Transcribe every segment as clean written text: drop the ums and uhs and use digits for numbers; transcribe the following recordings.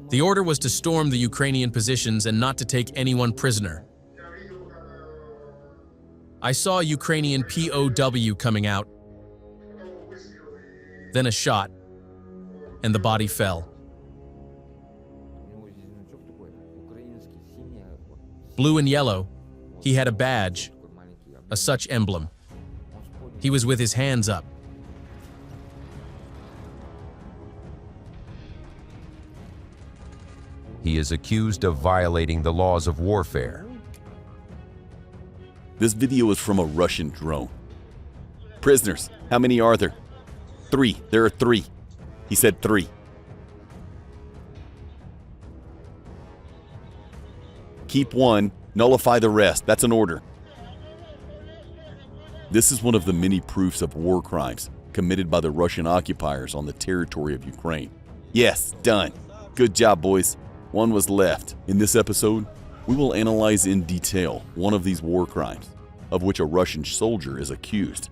The order was to storm the Ukrainian positions and not to take anyone prisoner. I saw a Ukrainian POW coming out, then a shot, and the body fell. Blue and yellow, he had a badge, a such emblem. He was with his hands up. He is accused of violating the laws of warfare. This video is from a Russian drone. Prisoners, how many are there? 3. There are 3. He said 3. Keep 1, nullify the rest. That's an order. This is one of the many proofs of war crimes committed by the Russian occupiers on the territory of Ukraine. Yes, done. Good job, boys. 1 was left. In this episode, we will analyze in detail one of these war crimes, of which a Russian soldier is accused.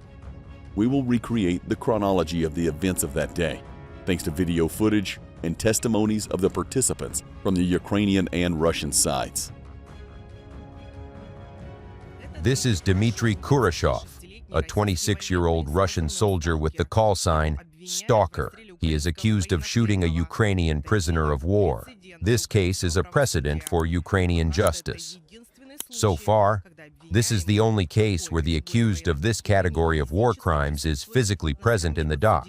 We will recreate the chronology of the events of that day, thanks to video footage and testimonies of the participants from the Ukrainian and Russian sides. This is Dmitri Kurashov, a 26-year-old Russian soldier with the call sign Stalker. He is accused of shooting a Ukrainian prisoner of war. This case is a precedent for Ukrainian justice. So far, this is the only case where the accused of this category of war crimes is physically present in the dock.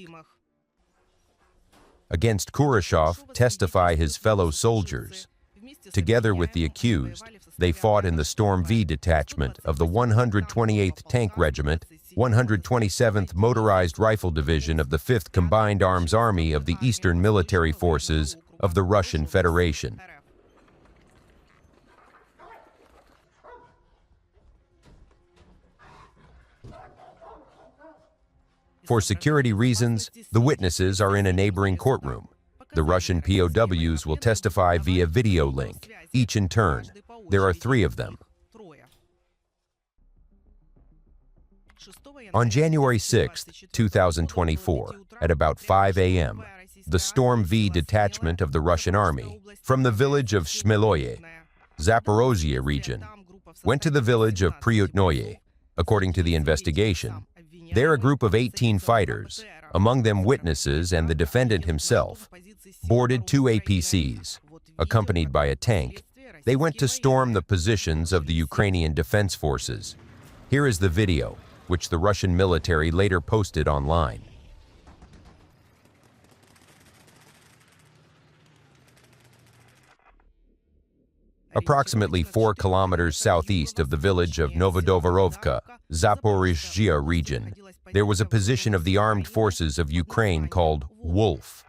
Against Kurashov testify his fellow soldiers. Together with the accused, they fought in the Storm V detachment of the 128th Tank Regiment, 127th Motorized Rifle Division of the 5th Combined Arms Army of the Eastern Military Forces of the Russian Federation. For security reasons, the witnesses are in a neighboring courtroom. The Russian POWs will testify via video link, each in turn. There are 3 of them. On January 6, 2024, at about 5 a.m., the Storm V detachment of the Russian Army, from the village of Shmeloye, Zaporozhye region, went to the village of Priutnoye. According to the investigation, there a group of 18 fighters, among them witnesses and the defendant himself, boarded 2 APCs. Accompanied by a tank, they went to storm the positions of the Ukrainian Defense Forces. Here is the video, which the Russian military later posted online. Approximately 4 kilometers southeast of the village of Novodovorovka, Zaporizhzhia region, there was a position of the armed forces of Ukraine called Wolf.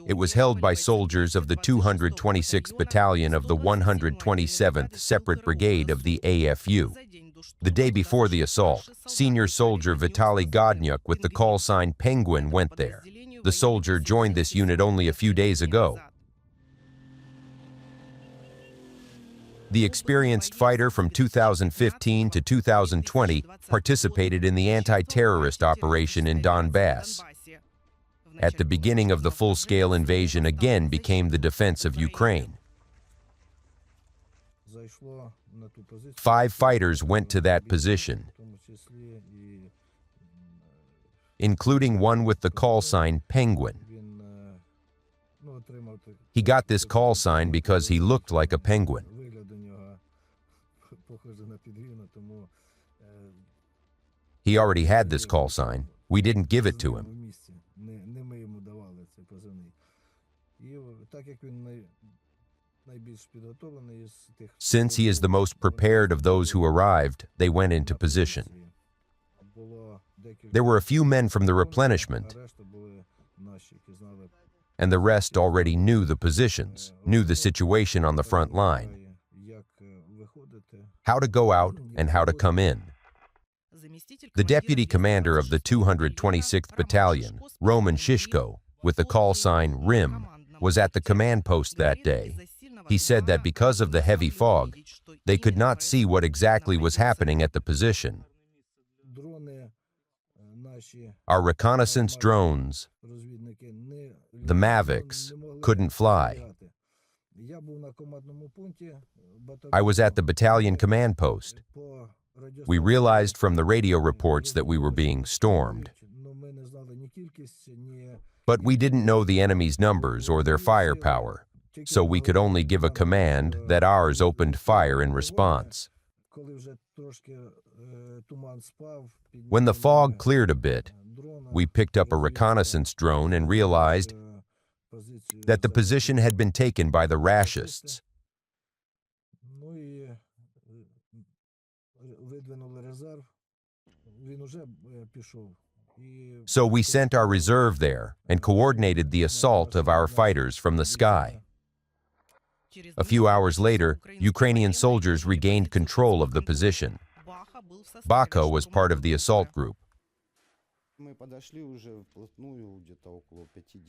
It was held by soldiers of the 226th Battalion of the 127th Separate Brigade of the AFU. The day before the assault, senior soldier Vitaly Godnyuk with the call sign Penguin went there. The soldier joined this unit only a few days ago. The experienced fighter from 2015 to 2020 participated in the anti-terrorist operation in Donbass. At the beginning of the full-scale invasion again became the defense of Ukraine. 5 fighters went to that position, including one with the call sign Penguin. He got this call sign because he looked like a penguin. He already had this call sign. We didn't give it to him. Since he is the most prepared of those who arrived, they went into position. There were a few men from the replenishment, and the rest already knew the positions, knew the situation on the front line, how to go out and how to come in. The deputy commander of the 226th Battalion, Roman Shishko, with the call sign RIM, was at the command post that day. He said that because of the heavy fog, they could not see what exactly was happening at the position. Our reconnaissance drones, the Mavics, couldn't fly. I was at the battalion command post. We realized from the radio reports that we were being stormed. But we didn't know the enemy's numbers or their firepower, so we could only give a command that ours opened fire in response. When the fog cleared a bit, we picked up a reconnaissance drone and realized that the position had been taken by the Rashists. So we sent our reserve there and coordinated the assault of our fighters from the sky. A few hours later, Ukrainian soldiers regained control of the position. Baka was part of the assault group.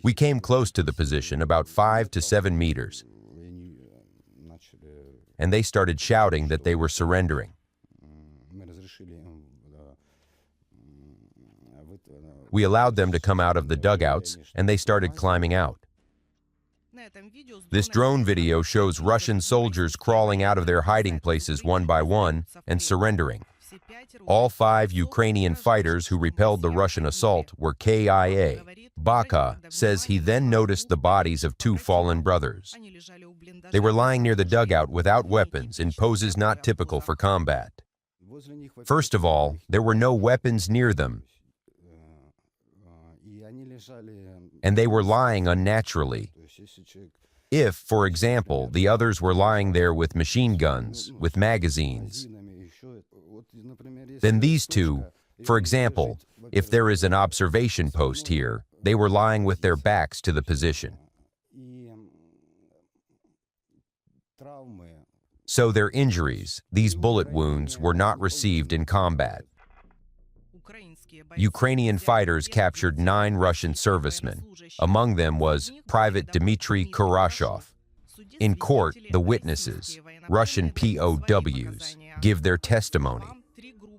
We came close to the position, about 5 to 7 meters, and they started shouting that they were surrendering. We allowed them to come out of the dugouts, and they started climbing out. This drone video shows Russian soldiers crawling out of their hiding places one by one and surrendering. All 5 Ukrainian fighters who repelled the Russian assault were KIA. Baka says he then noticed the bodies of 2 fallen brothers. They were lying near the dugout without weapons in poses not typical for combat. First of all, there were no weapons near them, and they were lying unnaturally. If, for example, the others were lying there with machine guns, with magazines, then these 2, for example, if there is an observation post here, they were lying with their backs to the position. So their injuries, these bullet wounds, were not received in combat. Ukrainian fighters captured 9 Russian servicemen. Among them was Private Dmitri Kurashov. In court, the witnesses, Russian POWs, give their testimony.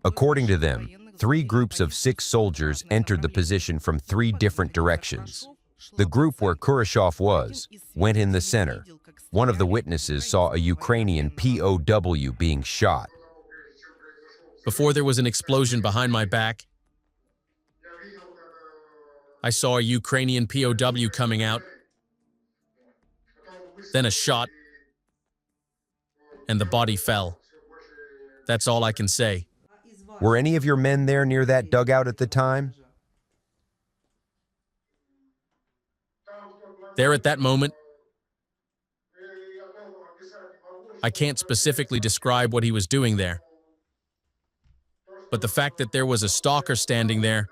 According to them, 3 groups of 6 soldiers entered the position from 3 different directions. The group where Kurashov was went in the center. One of the witnesses saw a Ukrainian POW being shot. Before there was an explosion behind my back, I saw a Ukrainian POW coming out, then a shot, and the body fell. That's all I can say. Were any of your men there near that dugout at the time? There at that moment, I can't specifically describe what he was doing there. But the fact that there was a stalker standing there,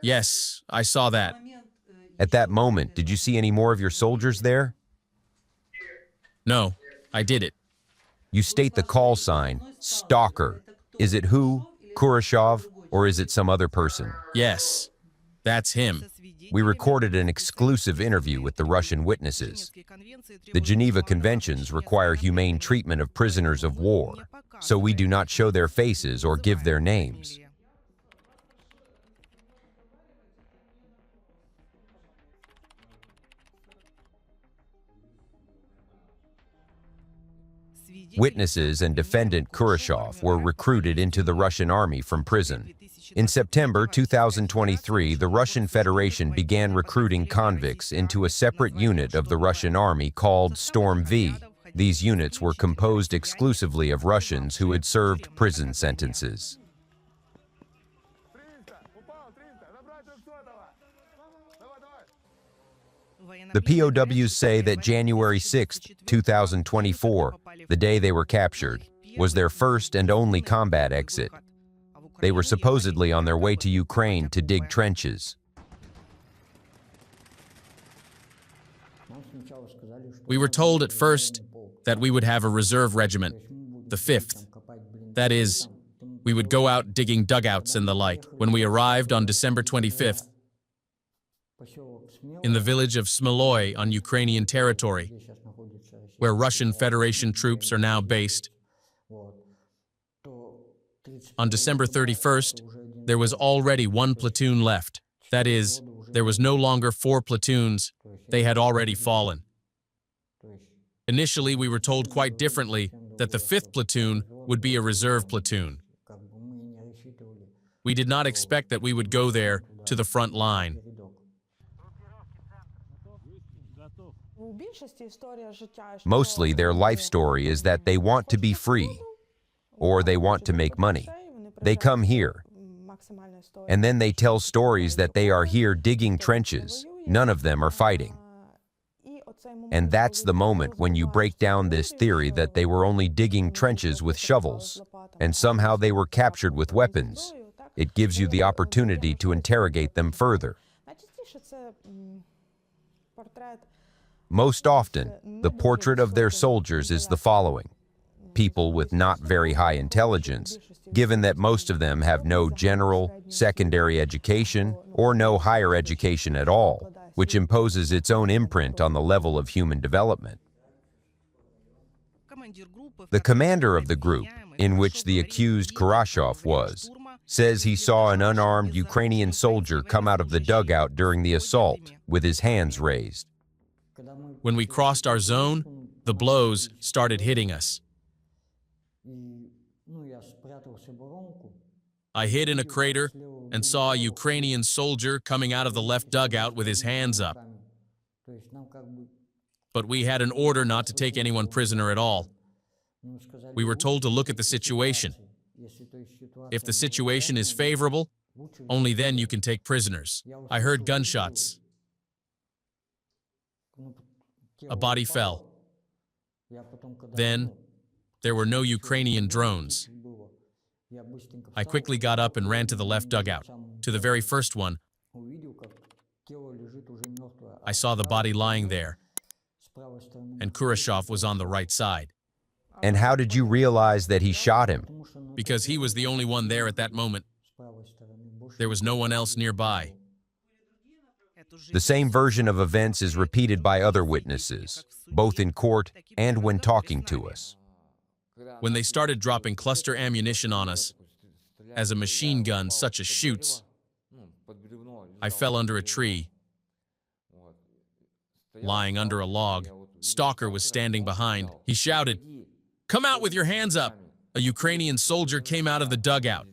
yes, I saw that. At that moment, did you see any more of your soldiers there? No, I did it. You state the call sign, stalker. Is it who, Kurashov, or is it some other person? Yes, that's him. We recorded an exclusive interview with the Russian witnesses. The Geneva Conventions require humane treatment of prisoners of war, so we do not show their faces or give their names. Witnesses and defendant Kurashov were recruited into the Russian army from prison. In September 2023, the Russian Federation began recruiting convicts into a separate unit of the Russian army called Storm V. These units were composed exclusively of Russians who had served prison sentences. The POWs say that January 6, 2024, the day they were captured, was their first and only combat exit. They were supposedly on their way to Ukraine to dig trenches. We were told at first that we would have a reserve regiment, the 5th. That is, we would go out digging dugouts and the like. When we arrived on December 25th, in the village of Smeloy on Ukrainian territory, where Russian Federation troops are now based, on December 31st, there was already one platoon left. That is, there was no longer 4 platoons. They had already fallen. Initially, we were told quite differently that the 5th platoon would be a reserve platoon. We did not expect that we would go there to the front line. Mostly their life story is that they want to be free, or they want to make money. They come here, and then they tell stories that they are here digging trenches. None of them are fighting. And that's the moment when you break down this theory that they were only digging trenches with shovels, and somehow they were captured with weapons. It gives you the opportunity to interrogate them further. Most often, the portrait of their soldiers is the following: people with not very high intelligence, given that most of them have no general, secondary education, or no higher education at all, which imposes its own imprint on the level of human development. The commander of the group, in which the accused Kurashov was, says he saw an unarmed Ukrainian soldier come out of the dugout during the assault with his hands raised. When we crossed our zone, the blows started hitting us. I hid in a crater and saw a Ukrainian soldier coming out of the left dugout with his hands up. But we had an order not to take anyone prisoner at all. We were told to look at the situation. If the situation is favorable, only then you can take prisoners. I heard gunshots. A body fell. Then, there were no Ukrainian drones. I quickly got up and ran to the left dugout, to the very first one. I saw the body lying there, and Kurashov was on the right side. And how did you realize that he shot him? Because he was the only one there at that moment. There was no one else nearby. The same version of events is repeated by other witnesses, both in court and when talking to us. When they started dropping cluster ammunition on us, as a machine gun such as shoots, I fell under a tree. Lying under a log, Stalker was standing behind. He shouted, "Come out with your hands up!" A Ukrainian soldier came out of the dugout.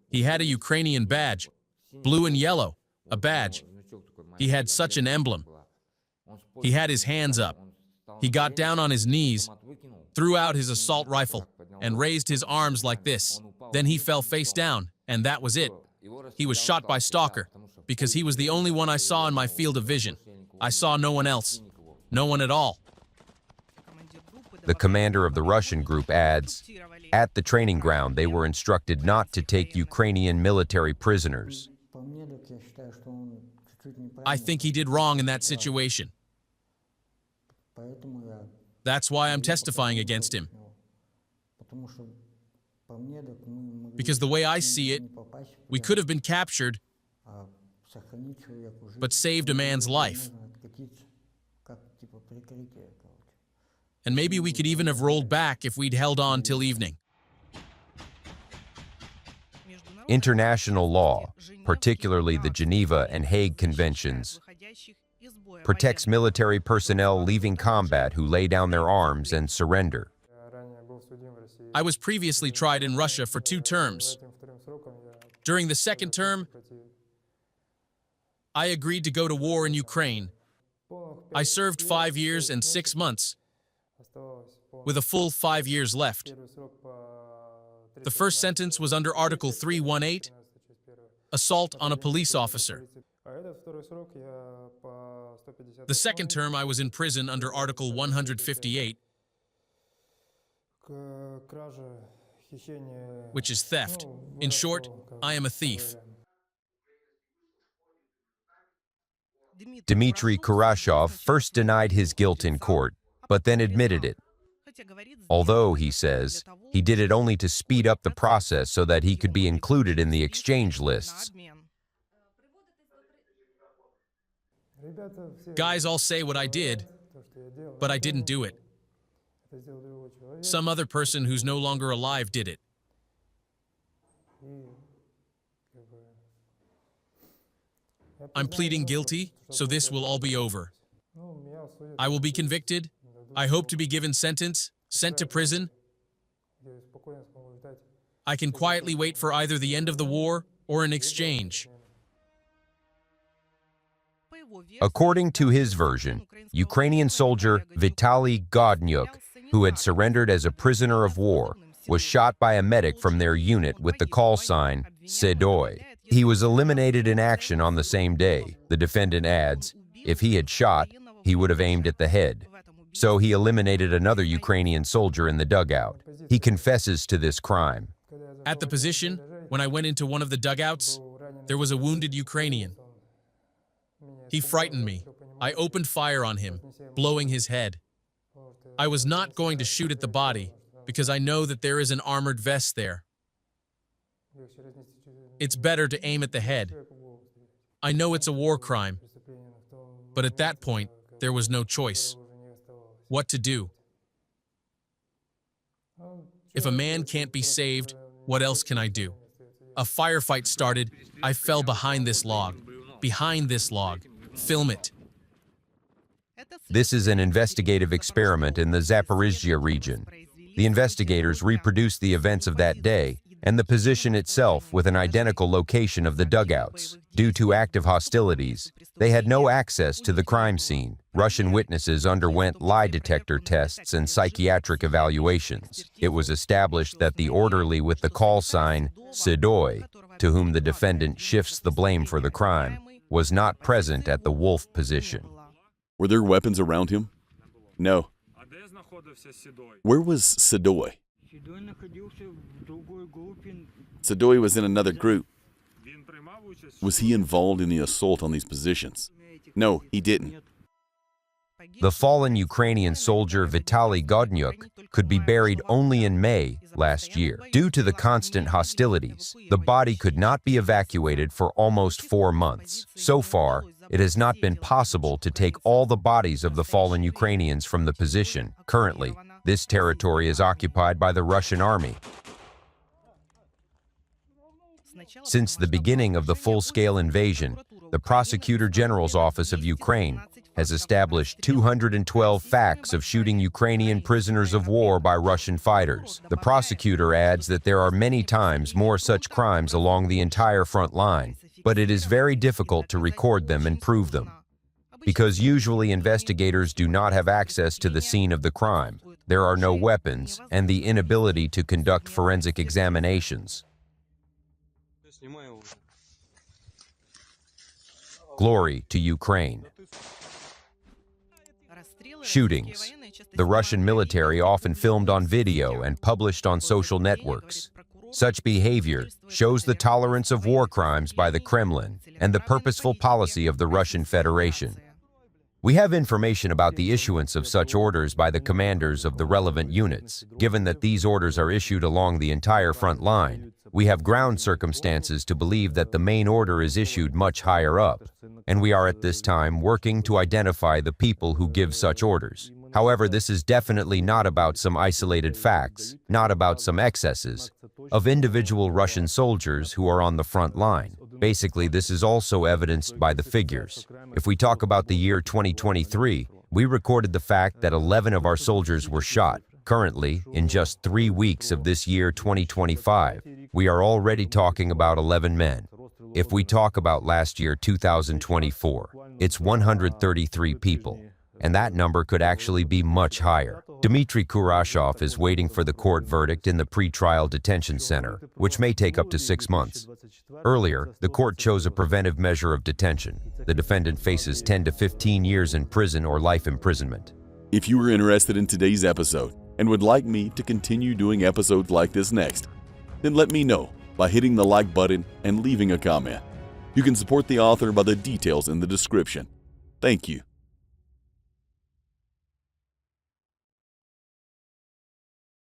He had a Ukrainian badge, blue and yellow, a badge. He had such an emblem. He had his hands up. He got down on his knees, threw out his assault rifle, and raised his arms like this. Then he fell face down, and that was it. He was shot by Stalker, because he was the only one I saw in my field of vision. I saw no one else. No one at all. The commander of the Russian group adds, at the training ground they were instructed not to take Ukrainian military prisoners. I think he did wrong in that situation. That's why I'm testifying against him. Because the way I see it, we could have been captured, but saved a man's life. And maybe we could even have rolled back if we'd held on till evening. International law, particularly the Geneva and Hague Conventions, protects military personnel leaving combat who lay down their arms and surrender. I was previously tried in Russia for 2 terms. During the second term, I agreed to go to war in Ukraine. I served 5 years and 6 months, with a full 5 years left. The first sentence was under Article 318, assault on a police officer. The second term I was in prison under Article 158, which is theft. In short, I am a thief. Dmitri Kurashov first denied his guilt in court, but then admitted it. Although, he says, he did it only to speed up the process so that he could be included in the exchange lists. Guys all say what I did, but I didn't do it. Some other person who's no longer alive did it. I'm pleading guilty, so this will all be over. I will be convicted. I hope to be given sentence, sent to prison. I can quietly wait for either the end of the war or an exchange. According to his version, Ukrainian soldier Vitaly Godnyuk, who had surrendered as a prisoner of war, was shot by a medic from their unit with the call sign Sedoy. He was eliminated in action on the same day. The defendant adds, if he had shot, he would have aimed at the head. So he eliminated another Ukrainian soldier in the dugout. He confesses to this crime. At the position, when I went into one of the dugouts, there was a wounded Ukrainian. He frightened me. I opened fire on him, blowing his head. I was not going to shoot at the body because I know that there is an armored vest there. It's better to aim at the head. I know it's a war crime, but at that point, there was no choice. What to do? If a man can't be saved, what else can I do? A firefight started. I fell behind this log. Behind this log. Film it. This is an investigative experiment in the Zaporizhzhia region. The investigators reproduced the events of that day and the position itself with an identical location of the dugouts. Due to active hostilities, they had no access to the crime scene. Russian witnesses underwent lie detector tests and psychiatric evaluations. It was established that the orderly with the call sign Sedoy, to whom the defendant shifts the blame for the crime, was not present at the wolf position. Were there weapons around him? No. Where was Sedoy? Sedoy was in another group. Was he involved in the assault on these positions? No, he didn't. The fallen Ukrainian soldier Vitaly Godnyuk could be buried only in May last year. Due to the constant hostilities, the body could not be evacuated for almost 4 months. So far, it has not been possible to take all the bodies of the fallen Ukrainians from the position. Currently, this territory is occupied by the Russian army. Since the beginning of the full-scale invasion, the Prosecutor General's Office of Ukraine has established 212 facts of shooting Ukrainian prisoners of war by Russian fighters. The prosecutor adds that there are many times more such crimes along the entire front line, but it is very difficult to record them and prove them. Because usually investigators do not have access to the scene of the crime, there are no weapons, and the inability to conduct forensic examinations. Glory to Ukraine. Shootings. The Russian military often filmed on video and published on social networks. Such behavior shows the tolerance of war crimes by the Kremlin and the purposeful policy of the Russian Federation. We have information about the issuance of such orders by the commanders of the relevant units. Given that these orders are issued along the entire front line, we have ground circumstances to believe that the main order is issued much higher up, and we are at this time working to identify the people who give such orders. However, this is definitely not about some isolated facts, not about some excesses of individual Russian soldiers who are on the front line. Basically, this is also evidenced by the figures. If we talk about the year 2023, we recorded the fact that 11 of our soldiers were shot. Currently, in just 3 weeks of this year 2025, we are already talking about 11 men. If we talk about last year 2024, it's 133 people, and that number could actually be much higher. Dmitri Kurashov is waiting for the court verdict in the pre-trial detention center, which may take up to 6 months. Earlier, the court chose a preventive measure of detention. The defendant faces 10 to 15 years in prison or life imprisonment. If you were interested in today's episode and would like me to continue doing episodes like this next, then let me know by hitting the like button and leaving a comment. You can support the author by the details in the description. Thank you.